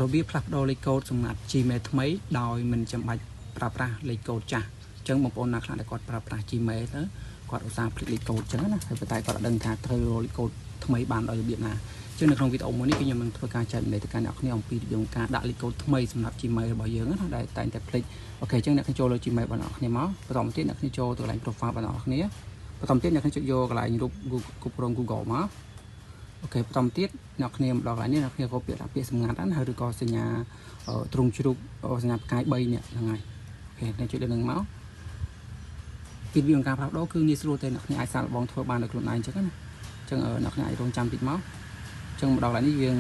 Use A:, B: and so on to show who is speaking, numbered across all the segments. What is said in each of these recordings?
A: របៀបផ្លាស់ប្ដូរលេខកូដសម្រាប់ Gmail ថ្មីដោយមិនចាំបាច់ប្រើប្រាស់លេខកូដចាស់អញ្ចឹងបងប្អូនណាខ្លះដែលគាត់ប្រើប្រាស់ Gmail ទៅគាត់ឧស្សាហ៍ភ្លេចលេខកូដអញ្ចឹងណាហើយប៉ុន្តែគាត់អត់ដឹងថាត្រូវរកលេខកូដថ្មីបានដោយរបៀបណាអញ្ចឹងនៅក្នុងវីដេអូមួយនេះគឺខ្ញុំនឹងធ្វើការចែកម្លែកទៅកាន់អ្នកគ្នាអំពីរបៀបការដាក់លេខកូដថ្មីសម្រាប់ Gmail របស់យើងណាដែលតែងតែភ្លេចអូខេអញ្ចឹងអ្នកគ្នាចូលលើ Gmail របស់អ្នកគ្នាមកបន្តមកទៀតអ្នកគ្នាចូលទៅកន្លែង profile របស់អ្នកគ្នាបន្តមកទៀតអ្នកគ្នាចុចយកកន្លែងរូប Google មកអូខេបន្តទៀតអ្នកគ្នាមកដល់កន្លែងនេះអ្នកគ្នាក៏ពាក្យថាពាក្យសម្ងាត់ហ្នឹងហើយឬក៏សញ្ញាទ្រង់ជ្រូកសញ្ញាផ្កាយ3នេះហ្នឹងហើយអូខេអ្នកជួយលើនឹងមកពីវិធីការផ្លាស់ប្ដូរគឺងាយស្រួលទេអ្នកគ្នាអាចសាកល្បងធ្វើបានដោយខ្លួនឯងអញ្ចឹងណាអញ្ចឹងអ្នកគ្នាអាចរងចាំតិចមកអញ្ចឹងមកដល់កន្លែងនេះយើង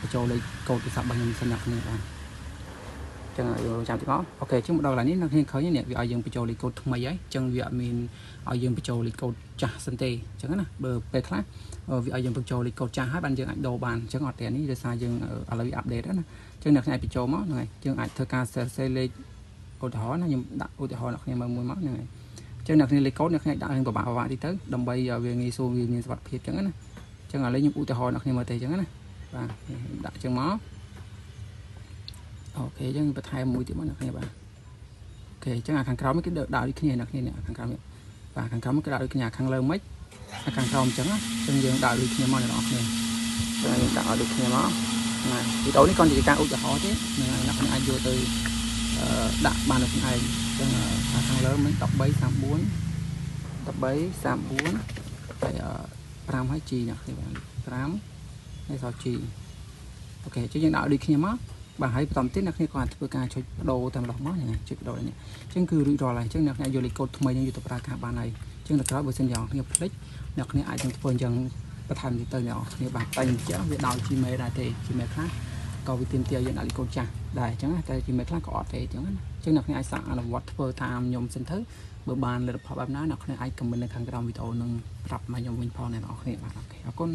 A: បញ្ចូលលេខកូដទូរស័ព្ទរបស់ខ្ញុំសិនអ្នកគ្នាបានអញ្ចឹងយើងរងចាំតិចមកអូខេអញ្ចឹងមកដល់កន្លែងនេះអ្នកគ្នាឃើញនេះវាឲ្យយើងបញ្ចូលលេខកូដថ្មីហើយអញ្ចឹងវាអត់មានឲ្យយើងបញ្ចូលលេខកូដចាស់សិនទេអញ្ចឹងណាបើពេលខ្លះវាឲ្យយើងបញ្ចូលលេខកូដចាស់ហើយបានយើងអាចដូរបានអញ្ចឹងអត់ទេនេះដោយសារយើងឥឡូវវាអាប់ដេតណាអញ្ចឹងអ្នកគ្នាអាចបញ្ចូលមកហ្នឹងហើយយើងអាចធ្វើការសេលេខឧទាហរណ៍ណាខ្ញុំដាក់ឧទាហរណ៍អ្នកគ្នាមើលមួយមកហ្នឹងហើយអញ្ចឹងអ្នកគ្នាលេខកូដអ្នកគ្នាដាក់រឿងពិបាកតិចទៅដើម្បីឲ្យវាងាយស្រួលវាមានសុវត្ថិភាពអញ្ចឹងណាអញ្ចឹងឥឡូវខ្ញុំឧទាហរណ៍អ្នកគ្នាមើលទេអញ្ចឹងណាបាទដាក់អញ្ចឹងមកអូខេអញ្ចឹងបន្ថែមមួយទៀតមកអ្នកគ្នាបាទអូខេអញ្ចឹងអាខាងក្រោមនេះគឺដាក់ដូចគ្នាអ្នកគ្នានេះខាងក្រោមនេះបាទខាងក្រោមគឺដាក់ដូចគ្នាខាងលើមិនខាងក្រោមអញ្ចឹងណាអញ្ចឹងយើងដាក់ដូចគ្នាមកអ្នកនរគ្នាយើងដាក់ឲ្យដូចគ្នាមកណាវីដេអូនេះcònជាការឧទាហរណ៍ទេអ្នកគ្នាអាចយកទៅដាក់បាននៅខ្លួនឯងអញ្ចឹងខាងលើមិន1334ហើយ5ហើយ G អ្នកគ្នាបាទ5ហើយសល់ G អូខេអញ្ចឹងយើងដាក់ដូចគ្នាមកបាទហើយបន្តទៀតអ្នកគ្នាក៏អាចធ្វើការបដូរតែម្ដងមកហ្នឹងចុចបដូរនេះអញ្ចឹងគឺរួចរាល់ហើយអញ្ចឹងអ្នកគ្នាយកលេខកូដថ្មីនឹងយកទៅប្រើការបានហើយអញ្ចឹងដល់ក្រោយបើសិនយ៉ាងគ្នាភ្លេចអ្នកគ្នាអាចនឹងធ្វើអញ្ចឹងបន្ថែមទៅអ្នកគ្នាបាទតែអញ្ចឹងវាដោយ Gmail ដែរទេ Gmail ខ្លះក៏វាទាមទារយើងដាក់លេខកូដចាស់ដែរអញ្ចឹងតែ Gmail ខ្លះក៏អត់ទេអញ្ចឹងណាអញ្ចឹងអ្នកគ្នាអាចសាកអនុវត្តធ្វើតាមខ្ញុំសិនទៅបើបានលទ្ធផលបែបណាអ្នកគ្នាអាចខមមិននៅខាងក្រោមវីដេអូនឹងប្រាប់មកខ្ញុំវិញផងអ្នកនរគ្នាបាទអូខេអរគុណ